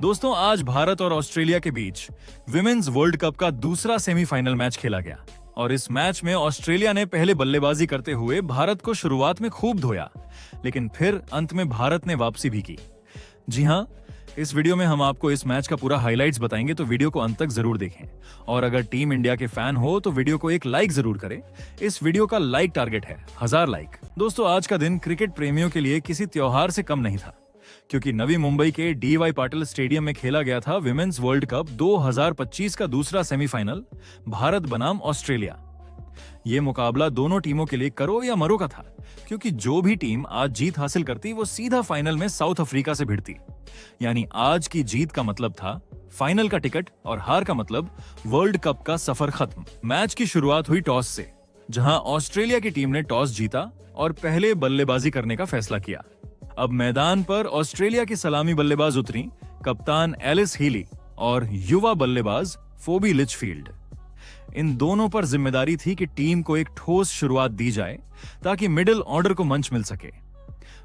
दोस्तों, आज भारत और ऑस्ट्रेलिया के बीच विमेन्स वर्ल्ड कप का दूसरा सेमीफाइनल मैच खेला गया और इस मैच में ऑस्ट्रेलिया ने पहले बल्लेबाजी करते हुए भारत को शुरुआत में खूब धोया, लेकिन फिर अंत में भारत ने वापसी भी की। जी हां, इस वीडियो में हम आपको इस मैच का पूरा हाइलाइट्स बताएंगे, तो वीडियो को अंत तक जरूर देखें। और अगर टीम इंडिया के फैन हो तो वीडियो को एक लाइक जरूर करें। इस वीडियो का लाइक टारगेट है 1000 लाइक। दोस्तों, आज का दिन क्रिकेट प्रेमियों के लिए किसी त्योहार से कम नहीं था, क्योंकि नवी मुंबई के DY पाटिल स्टेडियम में खेला गया था विमेन्स वर्ल्ड कप 2025 का दूसरा सेमीफाइनल भारत बनाम ऑस्ट्रेलिया। ये मुकाबला दोनों टीमों के लिए करो या मरो का था, क्योंकि जो भी टीम आज जीत हासिल करती वो सीधा फाइनल में साउथ अफ्रीका से भिड़ती। यानी आज की जीत का मतलब था फाइनल का टिकट और हार का मतलब वर्ल्ड कप का सफर खत्म। मैच की शुरुआत हुई टॉस से, जहां ऑस्ट्रेलिया की टीम ने टॉस जीता और पहले बल्लेबाजी करने का फैसला किया। अब मैदान पर ऑस्ट्रेलिया की सलामी बल्लेबाज उतरी कप्तान एलिस हीली और युवा बल्लेबाज फोबी लिचफील्ड। इन दोनों पर जिम्मेदारी थी कि टीम को एक ठोस शुरुआत दी जाए ताकि मिडिल ऑर्डर को मंच मिल सके।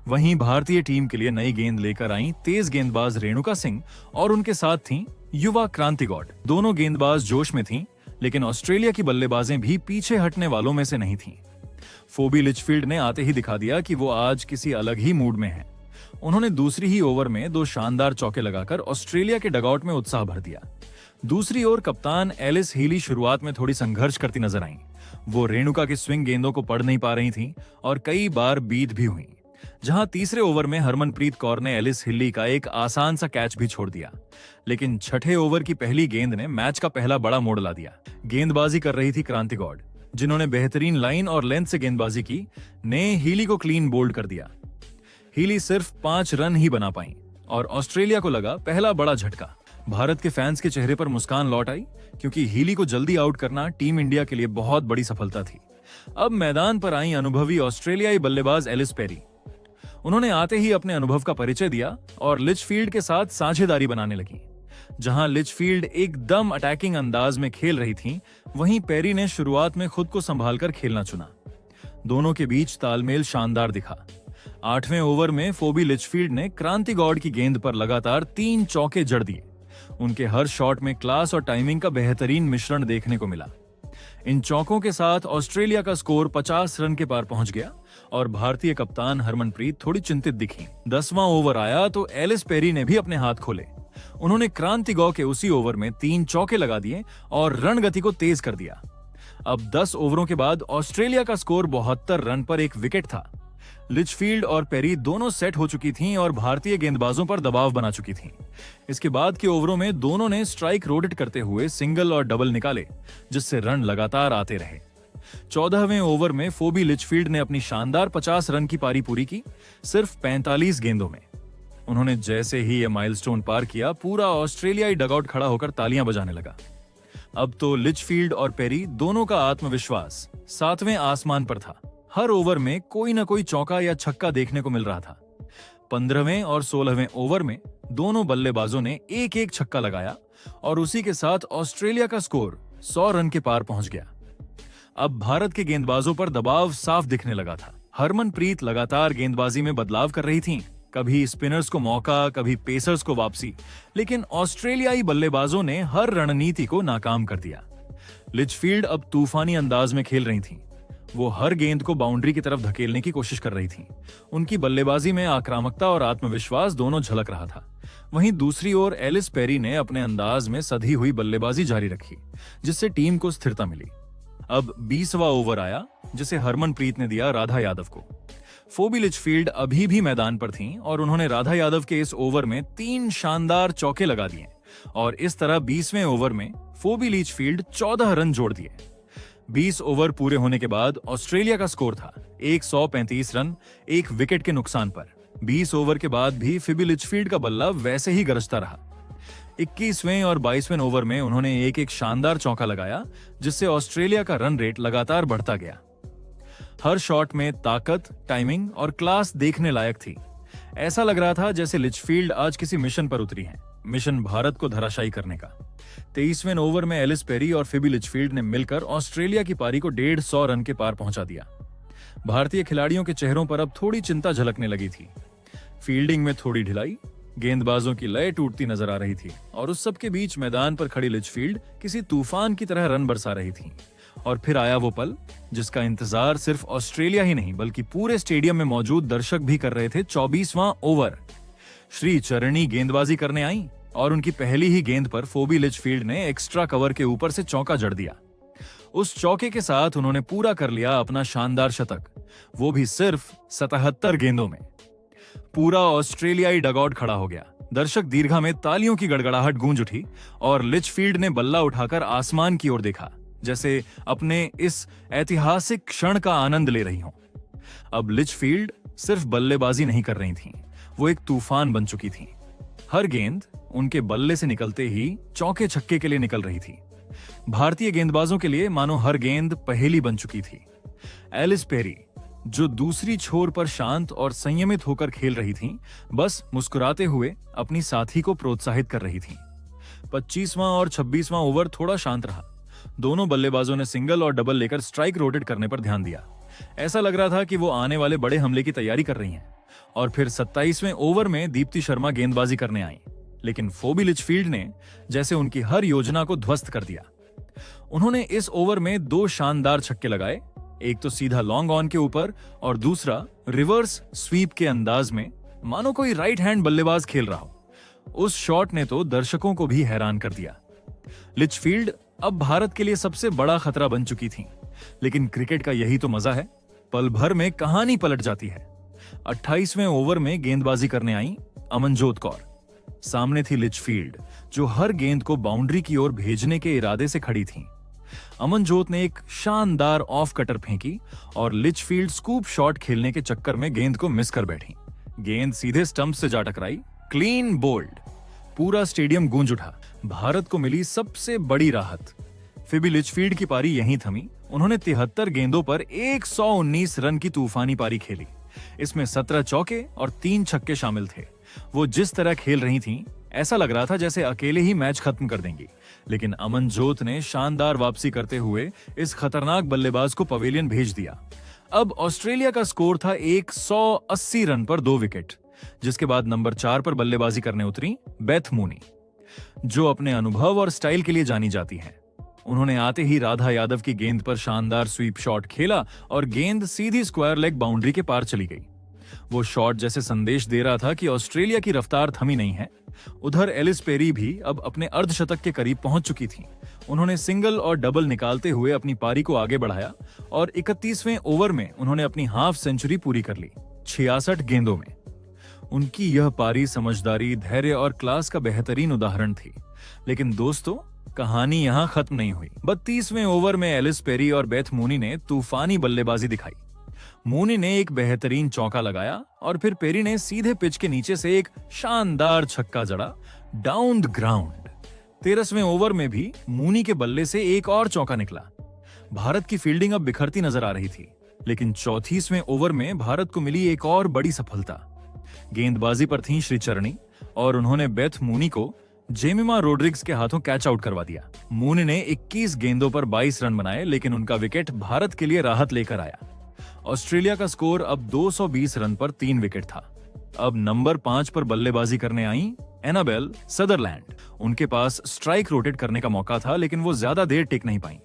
वहीं भारतीय टीम के लिए नई गेंद लेकर आई तेज गेंदबाज रेणुका सिंह और उनके साथ थीं युवा क्रांति गौड़। दोनों गेंदबाज जोश में थीं, लेकिन ऑस्ट्रेलिया की बल्लेबाजें भी पीछे हटने वालों में से नहीं थीं। फोबी लिचफील्ड ने आते ही दिखा दिया कि वो आज किसी अलग ही मूड में हैं। उन्होंने दूसरी ही ओवर में 2 शानदार चौके लगाकर ऑस्ट्रेलिया के डगआउट में उत्साह भर दिया। दूसरी ओर कप्तान एलिस हीली शुरुआत में थोड़ी संघर्ष करती नजर आईं। वो रेणुका की स्विंग गेंदों को पढ़ नहीं पा रही थीं और कई बार बीट भी हुई। जहां तीसरे ओवर में हरमनप्रीत कौर ने एलिस हीली का एक आसान सा कैच भी छोड़ दिया, लेकिन छठे ओवर की पहली गेंद ने मैच का पहला बड़ा मोड़ ला दिया। गेंदबाजी कर रही थी क्रांति गौड़, जिन्होंने बेहतरीन लाइन और लेंथ से गेंदबाजी की, ने हीली को क्लीन बोल्ड कर दिया। हीली सिर्फ 5 रन ही बना पाई और ऑस्ट्रेलिया को लगा पहला बड़ा झटका। भारत के फैंस के चेहरे पर मुस्कान लौट आई, क्योंकि हीली को जल्दी आउट करना टीम इंडिया के लिए बहुत बड़ी सफलता थी। अब मैदान पर आई अनुभवी ऑस्ट्रेलियाई बल्लेबाज एलिस पेरी। उन्होंने आते ही अपने अनुभव का परिचय दिया और लिचफील्ड के साथ साझेदारी बनाने लगी। जहां लिचफील्ड एकदम अटैकिंग अंदाज में खेल रही थीं, वहीं पेरी ने शुरुआत में खुद को संभालकर खेलना चुना। दोनों के बीच तालमेल शानदार दिखा। 8वें ओवर में फोबी लिचफील्ड ने क्रांति गौड़ की गेंद पर लगातार 3 चौके जड़ दिए। उनके हर शॉट में क्लास और टाइमिंग का बेहतरीन मिश्रण देखने को मिला। इन चौकों के साथ ऑस्ट्रेलिया का स्कोर 50 रन के पार पहुंच गया और भारतीय कप्तान हरमनप्रीत थोड़ी चिंतित दिखी। 10वां ओवर आया तो एलिस पेरी ने भी अपने हाथ खोले। उन्होंने क्रांति गौ के उसी ओवर में 3 चौके लगा दिए और रन गति को तेज कर दिया। अब 10 ओवरों के बाद ऑस्ट्रेलिया का स्कोर 72 रन पर 1 विकेट था। लिचफील्ड और पेरी दोनों सेट हो चुकी थीं और भारतीय गेंदबाजों पर दबाव बना चुकी थीं। इसके बाद के ओवरों में दोनों ने स्ट्राइक रोटेट करते हुए सिंगल और डबल निकाले, जिससे रन लगातार आते रहे। 14वें ओवर में फोबी लिचफील्ड ने अपनी शानदार 50 रन की पारी पूरी की, सिर्फ 45 गेंदों में। उन्होंने जैसे ही यह माइलस्टोन पार किया, पूरा ऑस्ट्रेलियाई डगआउट खड़ा होकर तालियां बजाने लगा। अब तो लिचफील्ड और पेरी दोनों का आत्मविश्वास 7वें आसमान पर था। हर ओवर में कोई ना कोई चौका या छक्का देखने को मिल रहा था। 15वें और 16वें ओवर में दोनों बल्लेबाजों ने एक छक्का लगाया और उसी के साथ ऑस्ट्रेलिया का स्कोर 100 रन के पार पहुंच गया। अब भारत के गेंदबाजों पर दबाव साफ दिखने लगा था। हरमनप्रीत लगातार गेंदबाजी में बदलाव कर रही थीं, कभी स्पिनर्स को मौका, कभी पेसर्स को वापसी, लेकिन ऑस्ट्रेलियाई बल्लेबाजों ने हर रणनीति को नाकाम कर दिया। लिचफील्ड अब तूफानी अंदाज में खेल रही थीं। वो हर गेंद को बाउंड्री की तरफ धकेलने की कोशिश कर रही थीं। उनकी बल्लेबाजी में आक्रामकता और आत्मविश्वास दोनों झलक रहा था। वहीं दूसरी ओर एलिस पेरी ने अपने अंदाज में सधी हुई बल्लेबाजी जारी रखी, जिससे टीम को स्थिरता मिली। अब 20वां ओवर आया, जिसे हरमनप्रीत ने दिया राधा यादव को। फोबी लिचफील्ड अभी भी मैदान पर थीं और उन्होंने राधा यादव के इस ओवर में 3 शानदार चौके लगा दिए और इस तरह 20वें ओवर में फोबी लिचफील्ड 14 रन जोड़ दिए। 20 ओवर पूरे होने के बाद ऑस्ट्रेलिया का स्कोर था 135 रन, 1 विकेट के नुकसान पर। 20 ओवर के बाद भी फोबी लिचफील्ड का बल्ला वैसे ही गरजता रहा। 21वें और 22वें ओवर में उन्होंने एक शानदार चौका लगाया, जिससे ऑस्ट्रेलिया का रन रेट लगातार बढ़ता गया। हर शॉट में ताकत, टाइमिंग और क्लास देखने लायक थी। ऐसा लग रहा था जैसे लिचफील्ड आज किसी मिशन पर उतरी हैं, मिशन भारत को धराशायी करने का। 23वें ओवर में एलिस पेरी और फोबी लिचफील्ड ने मिलकर ऑस्ट्रेलिया की पारी को 150 रन के पार पहुंचा दिया। भारतीय खिलाड़ियों के चेहरों पर अब थोड़ी चिंता झलकने लगी थी। फील्डिंग में थोड़ी ढिलाई, गेंदबाजों की लय टूटती नजर आ रही थी और उस सब के बीच मैदान पर खड़ी लिचफील्ड किसी तूफान की तरह रन बरसा रही थी। और फिर आया वो पल जिसका इंतजार सिर्फ ऑस्ट्रेलिया ही नहीं बल्कि पूरे स्टेडियम में मौजूद दर्शक भी कर रहे थे। 24वां ओवर। श्री चरणी गेंदबाजी करने आई और उनकी पहली ही गेंद पर फोबी लिचफील्ड ने एक्स्ट्रा कवर के ऊपर से चौका जड़ दिया। उस चौके के साथ उन्होंने पूरा कर लिया अपना शानदार शतक, वो भी सिर्फ 77 गेंदों में। पूरा ऑस्ट्रेलियाई डगआउट खड़ा हो गया। दर्शक दीर्घा में तालियों की गड़गड़ाहट गूंज उठी और लिचफील्ड ने बल्ला उठाकर आसमान की ओर देखा, जैसे अपने इस ऐतिहासिक क्षण का आनंद ले रही हों। अब लिचफील्ड सिर्फ बल्लेबाजी नहीं कर रही थीं, वो एक तूफान बन चुकी थीं। हर गेंद उनके बल्ले से निकलते ही चौके छक्के के लिए निकल रही थी। भारतीय गेंदबाजों के लिए मानो हर गेंद पहेली बन चुकी थी। एलिस पेरी, जो दूसरी छोर पर शांत और संयमित होकर खेल रही थीं, बस मुस्कुराते हुए अपनी साथी को प्रोत्साहित कर रही थीं। 25वां और 26वां ओवर थोड़ा शांत रहा। दोनों बल्लेबाजों ने सिंगल और डबल लेकर स्ट्राइक रोटेट करने पर ध्यान दिया। ऐसा लग रहा था कि वो आने वाले बड़े हमले की तैयारी कर रही हैं। और फिर 27वें ओवर में दीप्ति शर्मा गेंदबाजी करने आई, लेकिन फोबी लिचफील्ड ने जैसे उनकी हर योजना को ध्वस्त कर दिया। उन्होंने इस ओवर में 2 शानदार छक्के लगाए, एक तो सीधा लॉन्ग ऑन के ऊपर और दूसरा रिवर्स स्वीप के अंदाज में, मानो कोई राइट हैंड बल्लेबाज खेल रहा हो। उस शॉट ने तो दर्शकों को भी हैरान कर दिया। लिचफील्ड अब भारत के लिए सबसे बड़ा खतरा बन चुकी थीं, लेकिन क्रिकेट का यही तो मजा है, पल भर में कहानी पलट जाती है। 28वें ओवर में गेंदबाजी करने आई अमनजोत कौर। सामने थी लिचफील्ड, जो हर गेंद को बाउंड्री की ओर भेजने के इरादे से खड़ी थीं। अमनजोत ने एक शानदार ऑफ कटर फेंकी और लिचफील्ड स्कूप शॉट खेलने के चक्कर में गेंद को मिस कर बैठी। गेंद सीधे स्टंप से जा टकराई। Clean bowled. पूरा स्टेडियम गूंज उठा। भारत को मिली सबसे बड़ी राहत। फोबी लिचफील्ड की पारी यहीं थमी। उन्होंने 73 गेंदों पर 119 रन की तूफानी पारी खेली। इसमें 17 चौके और 3 छक्के शामिल थे। वो जिस तरह खेल रही थीं, ऐसा लग रहा था जैसे अकेले ही मैच खत्म कर देंगी। लेकिन अमनजोत ने शानदार वापसी करते हुए इस खतरनाक बल्लेबाज को पवेलियन भेज दिया। अब ऑस्ट्रेलिया का स्कोर था 180 रन पर 2 विकेट, जिसके बाद नंबर 4 पर बल्लेबाजी करने उतरी बेथ मूनी, जो अपने अनुभव और स्टाइल के लिए जानी जाती हैं। उन्होंने आते ही राधा यादव की गेंद पर शानदार स्वीप शॉट खेला और गेंद सीधी स्क्वायर लेग बाउंड्री के पार चली गई। वो शॉट जैसे संदेश दे रहा था कि ऑस्ट्रेलिया की रफ्तार थमी नहीं है। उधर एलिस पेरी भी अब अपने अर्धशतक के करीब पहुंच चुकी थी। उन्होंने सिंगल और डबल निकालते हुए अपनी पारी को आगे बढ़ाया और 31वें ओवर में उन्होंने अपनी हाफ सेंचुरी पूरी कर ली 66 गेंदों में। उनकी यह पारी समझदारी, धैर्य और क्लास का बेहतरीन उदाहरण थी। लेकिन दोस्तों, कहानी यहां खत्म नहीं हुई। 32वें ओवर में एलिस पेरी और बेथ मूनी ने तूफानी बल्लेबाजी दिखाई। मूनी ने एक बेहतरीन चौका लगाया और फिर पेरी ने सीधे पिच के नीचे से एक शानदार छक्का जड़ा डाउन द ग्राउंड। 13वें ओवर में भी मूनी के बल्ले से एक और चौका निकला। भारत की फील्डिंग अब बिखरती नजर आ रही थी, लेकिन 34वें ओवर में भारत को मिली एक और बड़ी सफलता। गेंदबाजी पर थी श्री चरणी और उन्होंने बेथ मूनी को जेमिमा रोड्रिग्स के हाथों कैच आउट करवा दिया। मूनी ने 21 गेंदों पर 22 रन बनाए, लेकिन उनका विकेट भारत के लिए राहत लेकर आया। ऑस्ट्रेलिया का स्कोर अब 220 रन पर 3 विकेट था। अब नंबर 5 पर बल्लेबाजी करने आई एनाबेल सदरलैंड। उनके पास स्ट्राइक रोटेट करने का मौका था, लेकिन वो ज्यादा देर टिक नहीं पाई।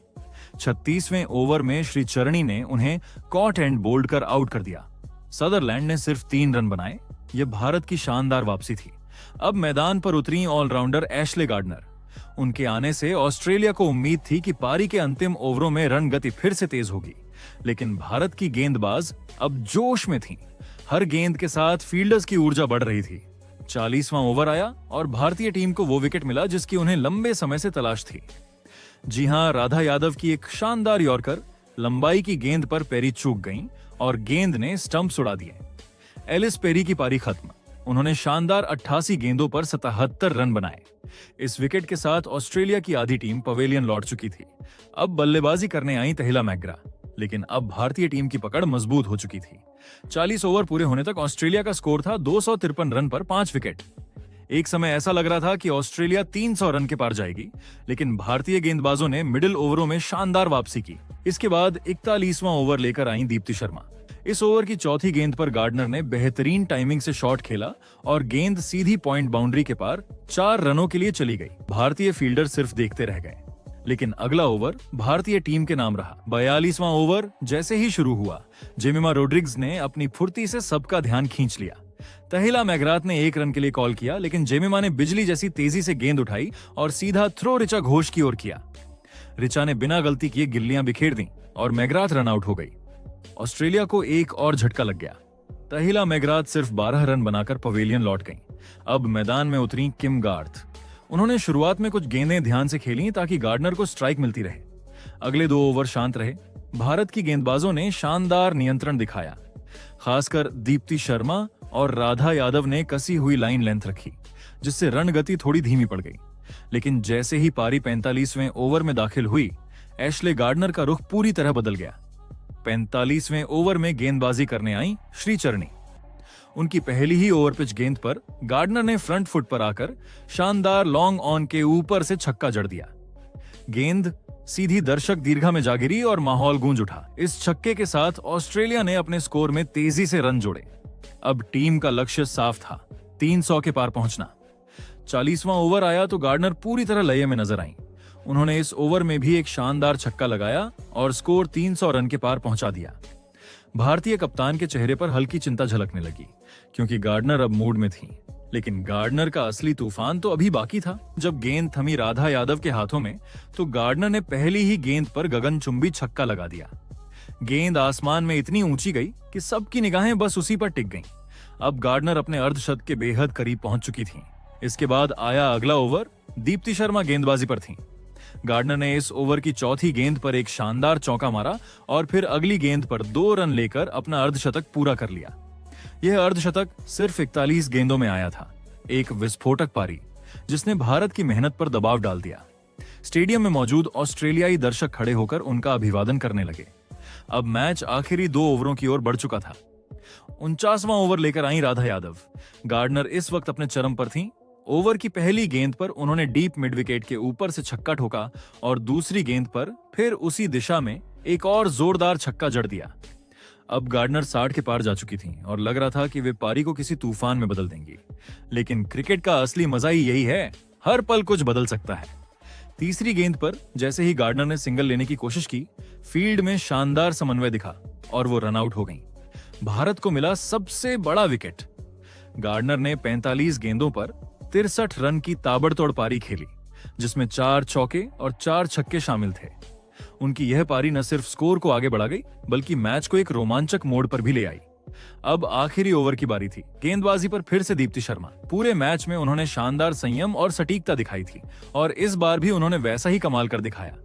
36वें ओवर में श्री चरणी ने उन्हें कॉट एंड बोल्ड कर आउट कर दिया। सदरलैंड ने सिर्फ 3 रन बनाए। यह भारत की शानदार वापसी थी। अब मैदान पर उतरी ऑलराउंडर एशले गार्डनर। उनके आने से ऑस्ट्रेलिया को उम्मीद थी कि पारी के अंतिम ओवरों में रन गति फिर से तेज होगी, लेकिन भारत की गेंदबाज अब जोश में थीं। हर गेंद के साथ फील्डर्स की ऊर्जा बढ़ रही थी। 40वां ओवर आया और भारतीय टीम को वो विकेट मिला जिसकी उन्हें लंबे समय से तलाश थी। जी हां, राधा यादव की एक शानदार यॉर्कर लंबाई की गेंद पर पेरी चूक गईं और गेंद ने स्टंप्स उड़ा दिए। एलिस पेरी की पारी खत्म। उन्होंने शानदार 88 गेंदों पर 77 रन बनाए। इस विकेट के साथ ऑस्ट्रेलिया की आधी टीम पवेलियन लौट चुकी थी। अब बल्लेबाजी करने आई तहिला मैग्रा, लेकिन अब भारतीय टीम की पकड़ मजबूत हो चुकी थी। 40 ओवर पूरे होने तक ऑस्ट्रेलिया का स्कोर था 253 रन पर 5 विकेट। एक समय ऐसा लग रहा था कि ऑस्ट्रेलिया 300 रन के पार जाएगी, लेकिन भारतीय गेंदबाजों ने मिडिल ओवरों में शानदार वापसी की। इसके बाद 41वां ओवर लेकर आई दीप्ति शर्मा। इस ओवर की चौथी गेंद पर गार्डनर ने बेहतरीन टाइमिंग से शॉट खेला और गेंद सीधी पॉइंट बाउंड्री के पार 4 रनों के लिए चली गई। भारतीय फील्डर सिर्फ देखते रह गए, लेकिन अगला ओवर भारतीय टीम के नाम रहा। 42वां ओवर जैसे ही शुरू हुआ, जेमिमा रोड्रिग्स ने अपनी फुर्ती से सबका ध्यान खींच लिया। तहिला मैकग्राथ ने 1 रन के लिए कॉल किया, लेकिन जेमिमा ने बिजली जैसी तेजी से गेंद उठाई और सीधा थ्रो ऋचा घोष की ओर किया। ऋचा ने बिना गलती किए गिल्लियां बिखेर दी और मैकग्राथ रन आउट हो गई। ऑस्ट्रेलिया को एक और झटका लग गया। तहिला मैकग्राथ सिर्फ 12 रन बनाकर पवेलियन लौट गईं। अब मैदान में उतरी किम गार्थ। उन्होंने शुरुआत में कुछ गेंदें ध्यान से खेली ताकि गार्डनर को स्ट्राइक मिलती रहे। अगले 2 ओवर शांत रहे। भारत की गेंदबाजों ने शानदार नियंत्रण दिखाया। खासकर दीप्ति शर्मा और राधा यादव ने कसी हुई लाइन लेंथ रखी, जिससे रन गति थोड़ी धीमी पड़ गई। लेकिन जैसे ही पारी 45वें ओवर में दाखिल हुई, एशले गार्डनर का रुख पूरी तरह बदल गया। 45वें ओवर में गेंदबाजी करने आई श्रीचरणी। उनकी पहली ही ओवर पिच गेंद पर गार्डनर ने फ्रंट फुट पर आकर शानदार लॉन्ग ऑन के ऊपर से छक्का जड़ दिया। गेंद सीधी दर्शक दीर्घा में जा गिरी और माहौल गूंज उठा। इस छक्के के साथ ऑस्ट्रेलिया ने अपने स्कोर में तेजी से रन जोड़े। अब टीम का लक्ष्य साफ था, 300 के पार पहुंचना। 40वां ओवर आया तो गार्डनर पूरी तरह लय में नजर आई। उन्होंने इस ओवर में भी एक शानदार छक्का लगाया और स्कोर 300 रन के पार पहुंचा दिया। भारतीय कप्तान के चेहरे पर हल्की चिंता झलकने लगी, क्योंकि गार्डनर अब मूड में थी। लेकिन गार्डनर का असली तूफान तो अभी बाकी था। जब गेंद थमी राधा यादव के हाथों में, तो गार्डनर ने पहली ही गेंद पर गगनचुंबी छक्का लगा दिया। गेंद आसमान में इतनी ऊंची गई कि सबकी निगाहें बस उसी पर टिक गईं। अब गार्डनर अपने अर्धशतक के बेहद करीब पहुंच चुकी थीं। इसके बाद आया अगला ओवर। दीप्ति शर्मा गेंदबाजी पर थीं। गार्डनर ने इस ओवर की चौथी गेंद पर एक शानदार चौका मारा और फिर अगली गेंद पर 2 रन लेकर अपना अर्धशतक पूरा कर लिया। यह अर्धशतक सिर्फ 41 गेंदों में आया था, एक विस्फोटक पारी जिसने भारत की मेहनत पर दबाव डाल दिया। स्टेडियम में मौजूद ऑस्ट्रेलियाई दर्शक खड़े होकर उनका अभिवादन करने लगे। अब मैच आखिरी 2 ओवरों की ओर बढ़ चुका था। 49वां ओवर लेकर आई राधा यादव। गार्डनर इस वक्त अपने चरम पर थीं। ओवर की पहली गेंद पर उन्होंने डीप मिड विकेट के ऊपर से छक्का ठोका और दूसरी गेंद पर फिर उसी दिशा में एक और जोरदार छक्का जड़ दिया। अब गार्डनर 60 के पार जा चुकी थीं और लग रहा था कि वे पारी को किसी तूफान में बदल देंगी। लेकिन क्रिकेट का असली मजा ही यही है, हर पल कुछ बदल सकता है। तीसरी गेंद पर जैसे ही गार्डनर ने सिंगल लेने की कोशिश की, फील्ड में शानदार समन्वय दिखा और वो रन आउट हो गईं। भारत को मिला सबसे बड़ा विकेट। गार्डनर ने 45 गेंदों पर 63 रन की ताबड़तोड़ पारी खेली, जिसमें 4 चौके और 4 छक्के शामिल थे। उनकी यह पारी न सिर्फ स्कोर को आगे बढ़ा गई, बल्कि मैच को एक रोमांचक मोड़ पर भी ले आई। अब आखिरी ओवर की बारी थी। गेंदबाजी पर फिर से दीप्ति शर्मा। पूरे मैच में उन्होंने शानदार संयम और सटीकता दिखाई थी और इस बार भी उन्होंने वैसा ही कमाल कर दिखाया।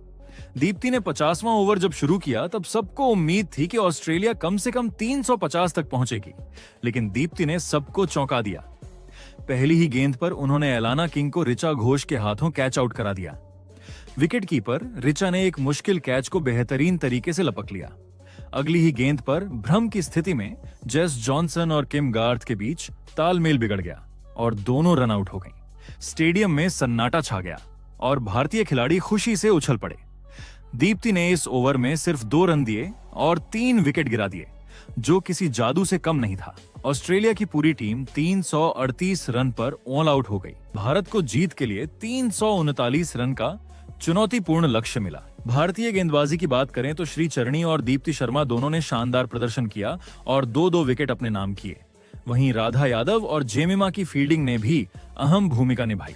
दीप्ति ने 50वां ओवर जब शुरू किया, तब सबको उम्मीद थी कि ऑस्ट्रेलिया कम से कम 350 तक पहुंचेगी, लेकिन दीप्ति ने सबको चौंका दिया। पहली ही गेंद पर उन्होंने एलाना किंग को ऋचा घोष के हाथों कैच आउट करा दिया। विकेट कीपर ऋचा ने एक मुश्किल कैच को बेहतरीन तरीके से लपक लिया। अगली ही गेंद पर भ्रम की स्थिति में जेस जॉनसन और किम गार्थ के बीच तालमेल बिगड़ गया और दोनों रन आउट हो गईं। स्टेडियम में सन्नाटा छा गया और भारतीय खिलाड़ी खुशी से उछल पड़े। दीप्ति ने इस ओवर में सिर्फ 2 रन दिए और 3 विकेट गिरा दिए, जो किसी जादू से कम नहीं था। ऑस्ट्रेलिया की पूरी टीम 338 रन पर ऑल आउट हो गई। भारत को जीत के लिए 339 रन का चुनौतीपूर्ण लक्ष्य मिला। भारतीय गेंदबाजी की बात करें तो श्रीचरणी और दीप्ति शर्मा दोनों ने शानदार प्रदर्शन किया और 2-2 विकेट अपने नाम किए। वहीं राधा यादव और जेमिमा की फील्डिंग ने भी अहम भूमिका निभाई।